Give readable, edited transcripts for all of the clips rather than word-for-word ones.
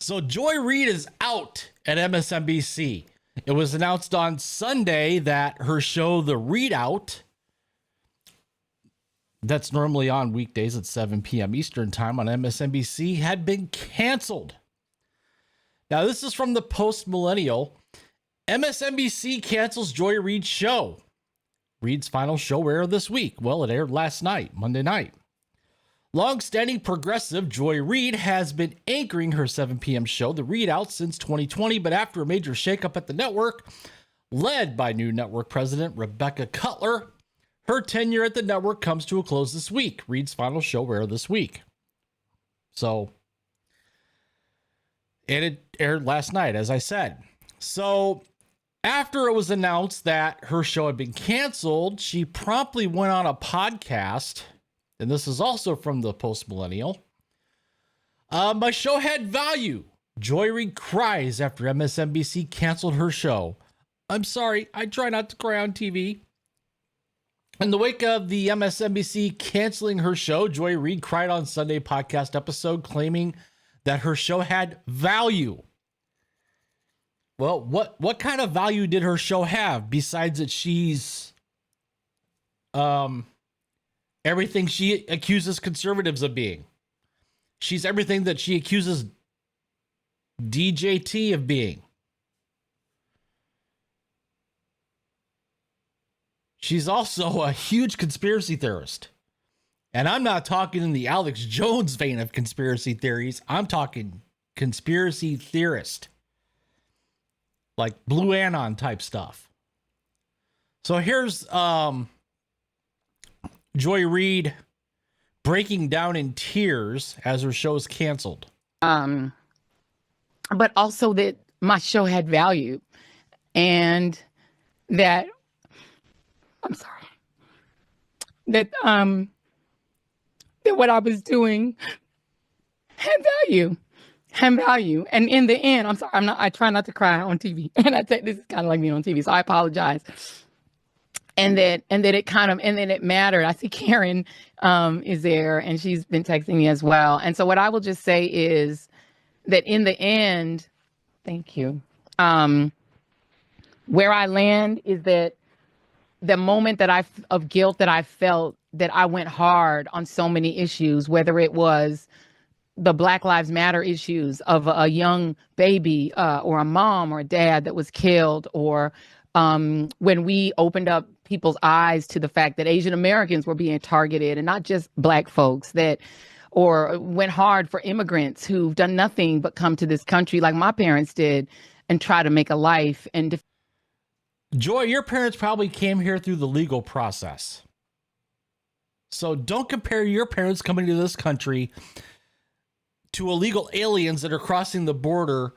So Joy Reid is out at MSNBC. It was announced on Sunday that her show, The Readout, that's normally on weekdays at 7 p.m. Eastern time on MSNBC, had been canceled. Now, this is from the Post Millennial. MSNBC cancels Joy Reid's show. Reid's final show aired this week. Well, it aired last night, Monday night. Long-standing progressive Joy Reid has been anchoring her 7 p.m. show, The Readout, since 2020, but after a major shakeup at the network, led by new network president Rebecca Cutler, her tenure at the network comes to a close this week. Reid's final show aired this week. And it aired last night, as I said. So after it was announced that her show had been canceled, she promptly went on a podcast. And this is also from the Post Millennial. My show had value. Joy Reid cries after MSNBC canceled her show. I'm sorry, I try not to cry on TV. In the wake of the MSNBC canceling her show, Joy Reid cried on Sunday podcast episode, claiming that her show had value. Well, what kind of value did her show have besides that she's everything she accuses conservatives of being? She's everything that she accuses DJT of being. She's also a huge conspiracy theorist. And I'm not talking in the Alex Jones vein of conspiracy theories. I'm talking conspiracy theorist. Like Blue Anon type stuff. So here's Joy Reid breaking down in tears as her show is canceled. But also that my show had value and that, I'm sorry, that what I was doing had value. And in the end, I'm sorry, I try not to cry on TV. And this is kind of like me on TV, so I apologize. And then it mattered. I see Karen is there, and she's been texting me as well. And so what I will just say is that in the end, thank you. Where I land is that the moment of guilt that I felt, that I went hard on so many issues, whether it was the Black Lives Matter issues of a young baby or a mom or a dad that was killed, or when we opened up people's eyes to the fact that Asian Americans were being targeted and not just Black folks, or went hard for immigrants who've done nothing but come to this country like my parents did and try to make a life. And Joy, your parents probably came here through the legal process. So don't compare your parents coming to this country to illegal aliens that are crossing the border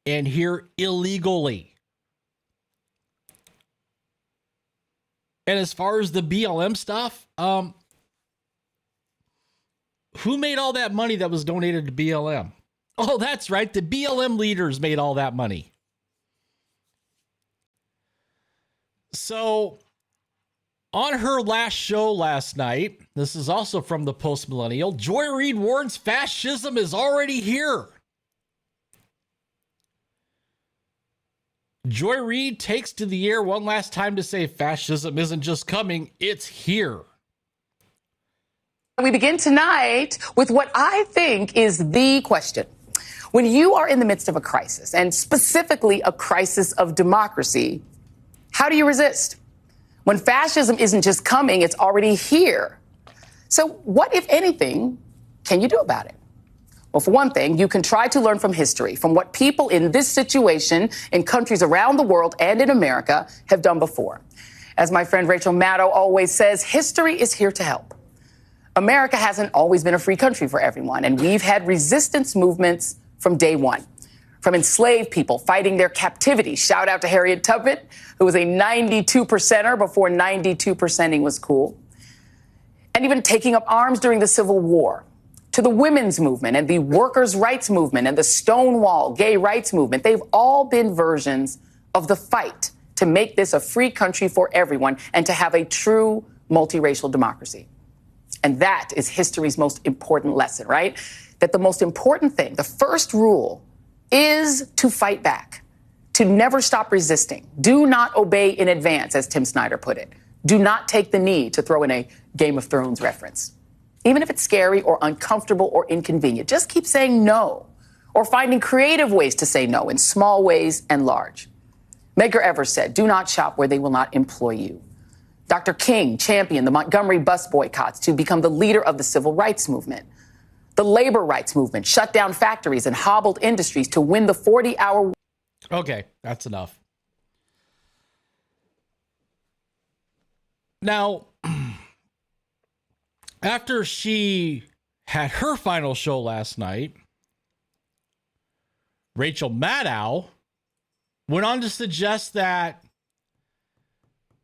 and here illegally. And as far as the BLM stuff, who made all that money that was donated to BLM? Oh, that's right. The BLM leaders made all that money. So on her last show last night, this is also from the Post Millennial, Joy Reid warns fascism is already here. Joy Reid takes to the air one last time to say fascism isn't just coming, it's here. We begin tonight with what I think is the question. When you are in the midst of a crisis, and specifically a crisis of democracy, how do you resist? When fascism isn't just coming, it's already here. So what, if anything, can you do about it? Well, for one thing, you can try to learn from history, from what people in this situation in countries around the world and in America have done before. As my friend Rachel Maddow always says, history is here to help. America hasn't always been a free country for everyone, and we've had resistance movements from day one. From enslaved people fighting their captivity. Shout out to Harriet Tubman, who was a 92%er before 92%ing was cool. And even taking up arms during the Civil War. To the women's movement and the workers' rights movement and the Stonewall gay rights movement. They've all been versions of the fight to make this a free country for everyone and to have a true multiracial democracy. And that is history's most important lesson, right? That the most important thing, the first rule is to fight back, to never stop resisting. Do not obey in advance, as Tim Snyder put it. Do not take the knee, to throw in a Game of Thrones reference. Even if it's scary or uncomfortable or inconvenient, just keep saying no, or finding creative ways to say no in small ways and large. Medgar Evers said, do not shop where they will not employ you. Dr. King championed the Montgomery bus boycotts to become the leader of the civil rights movement. The labor rights movement shut down factories and hobbled industries to win the 40-hour. Okay, that's enough. Now, after she had her final show last night, Rachel Maddow went on to suggest that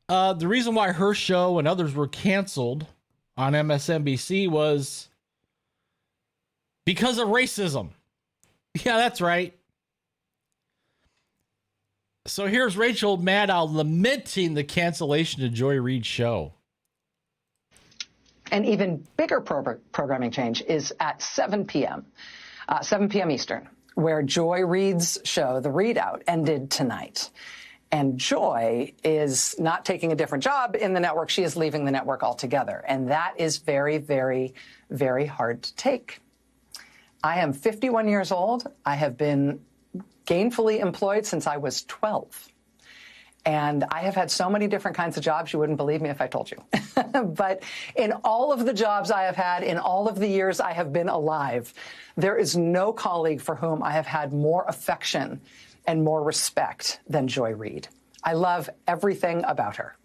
the reason why her show and others were canceled on MSNBC was because of racism. Yeah, that's right. So here's Rachel Maddow lamenting the cancellation of Joy Reid's show. An even bigger programming change is at 7 p.m. Eastern, where Joy Reid's show, The Readout, ended tonight. And Joy is not taking a different job in the network. She is leaving the network altogether. And that is very, very, very hard to take. I am 51 years old. I have been gainfully employed since I was 12. And I have had so many different kinds of jobs, you wouldn't believe me if I told you. But in all of the jobs I have had, in all of the years I have been alive, there is no colleague for whom I have had more affection and more respect than Joy Reid. I love everything about her.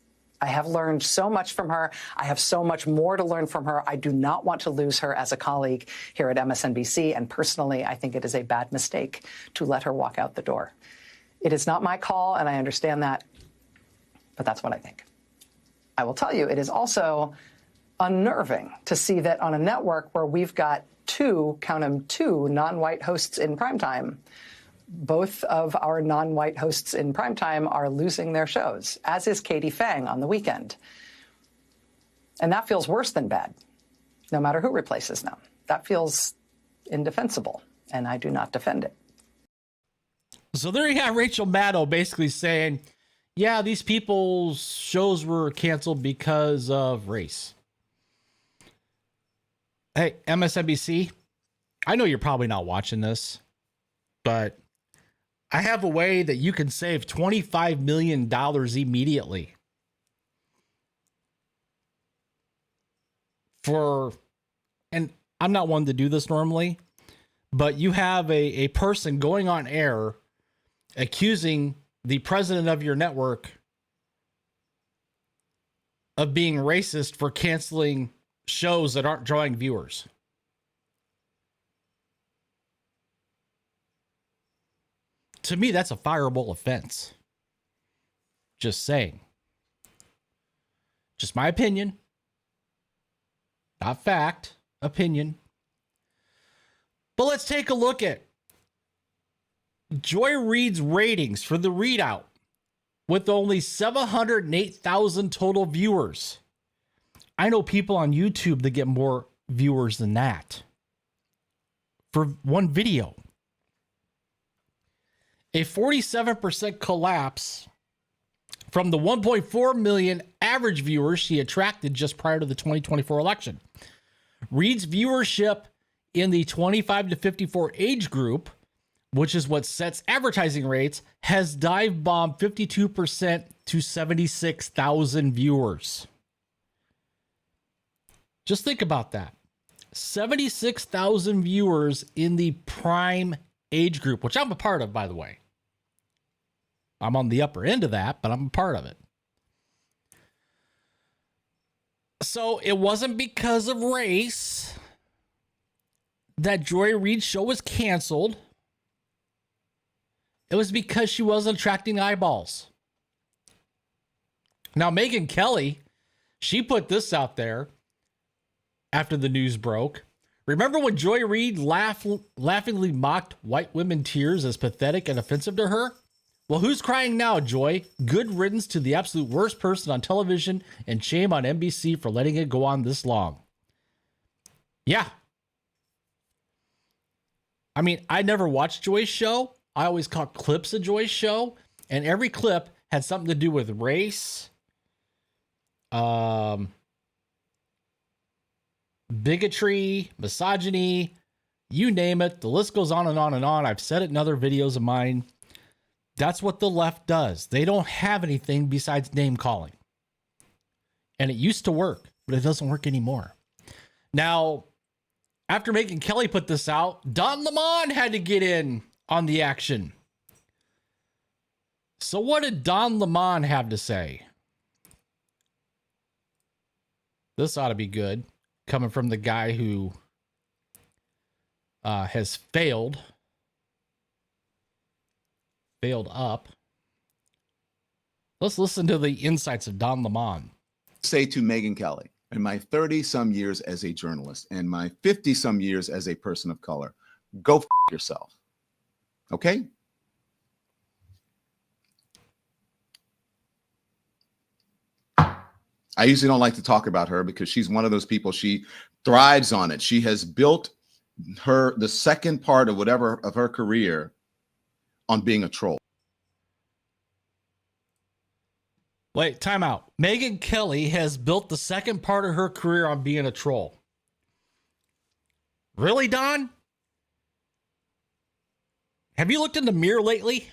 I have learned so much from her. I have so much more to learn from her. I do not want to lose her as a colleague here at MSNBC. And personally, I think it is a bad mistake to let her walk out the door. It is not my call, and I understand that, but that's what I think. I will tell you, it is also unnerving to see that on a network where we've got two non-white hosts in primetime, both of our non-white hosts in primetime are losing their shows, as is Katie Fang on the weekend. And that feels worse than bad, no matter who replaces them. That feels indefensible, and I do not defend it. So there you have Rachel Maddow basically saying, yeah, these people's shows were canceled because of race. Hey, MSNBC, I know you're probably not watching this, but I have a way that you can save $25 million immediately. And I'm not one to do this normally, but you have a person going on air accusing the president of your network of being racist for canceling shows that aren't drawing viewers. To me, that's a fireable offense. Just saying. Just my opinion. Not fact. Opinion. But let's take a look at Joy Reid's ratings for The Readout with only 708,000 total viewers. I know people on YouTube that get more viewers than that for one video. A 47% collapse from the 1.4 million average viewers she attracted just prior to the 2024 election. Reid's viewership in the 25 to 54 age group, which is what sets advertising rates, has dive bombed 52% to 76,000 viewers. Just think about that. 76,000 viewers in the prime age group, which I'm a part of, by the way. I'm on the upper end of that, but I'm a part of it. So it wasn't because of race that Joy Reid's show was canceled. It was because she wasn't attracting eyeballs. Now, Megyn Kelly, she put this out there after the news broke. Remember when Joy Reid laughingly mocked white women tears as pathetic and offensive to her? Well, who's crying now, Joy? Good riddance to the absolute worst person on television, and shame on NBC for letting it go on this long. Yeah. I mean, I never watched Joy's show. I always caught clips of Joy's show, and every clip had something to do with race, bigotry, misogyny, you name it. The list goes on and on and on. I've said it in other videos of mine. That's what the left does. They don't have anything besides name calling. And it used to work, but it doesn't work anymore. Now, after Megyn Kelly put this out, Don Lemon had to get in on the action. So what did Don Lemon have to say? This ought to be good, coming from the guy who has failed up. Let's listen to the insights of Don Lemon. Say to Megyn Kelly, in my 30-some years as a journalist and my 50-some years as a person of color, go f yourself. Okay? I usually don't like to talk about her because she's one of those people, she thrives on it. She has built the second part of whatever of her career on being a troll. Wait, time out. Megyn Kelly has built the second part of her career on being a troll. Really, Don? Have you looked in the mirror lately?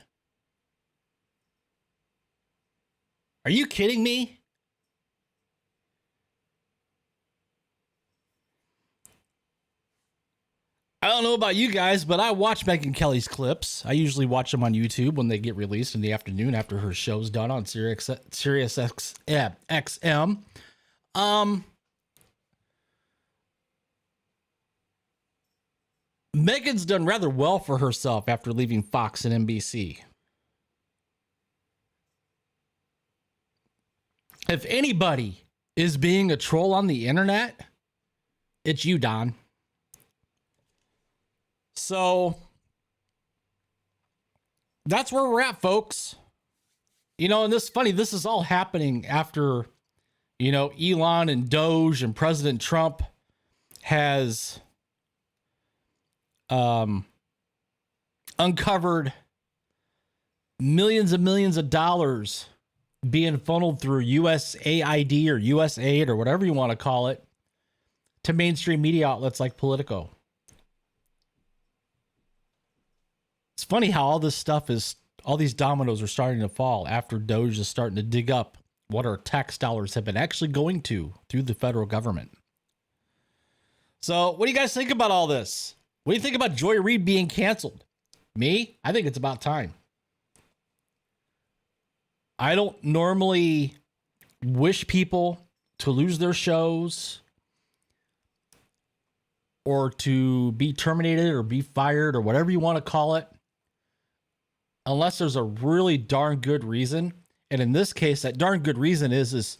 Are you kidding me? I don't know about you guys, but I watch Megyn Kelly's clips. I usually watch them on YouTube when they get released in the afternoon after her show's done on Sirius XM. Megyn's done rather well for herself after leaving Fox and NBC. If anybody is being a troll on the internet, it's you, Don. So that's where we're at, folks. You know, and this is funny. This is all happening after, you know, Elon and Doge and President Trump has uncovered millions and millions of dollars being funneled through USAID or USAID or whatever you want to call it to mainstream media outlets like Politico. It's funny how all this stuff is, all these dominoes are starting to fall after Doge is starting to dig up what our tax dollars have been actually going to through the federal government. So what do you guys think about all this? What do you think about Joy Reid being canceled? Me? I think it's about time. I don't normally wish people to lose their shows or to be terminated or be fired or whatever you want to call it, unless there's a really darn good reason. And in this case, that darn good reason is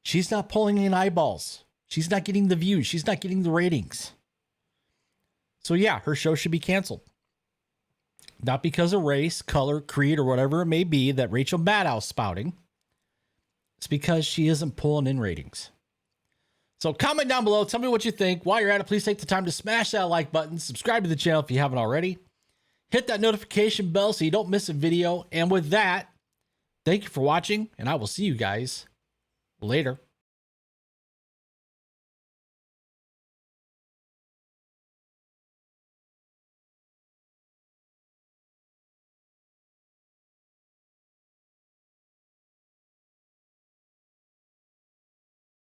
she's not pulling in eyeballs. She's not getting the views. She's not getting the ratings. So yeah, her show should be canceled. Not because of race, color, creed, or whatever it may be that Rachel Maddow's spouting. It's because she isn't pulling in ratings. So comment down below. Tell me what you think. While you're at it, please take the time to smash that like button. Subscribe to the channel if you haven't already. Hit that notification bell so you don't miss a video. And with that, thank you for watching, and I will see you guys later.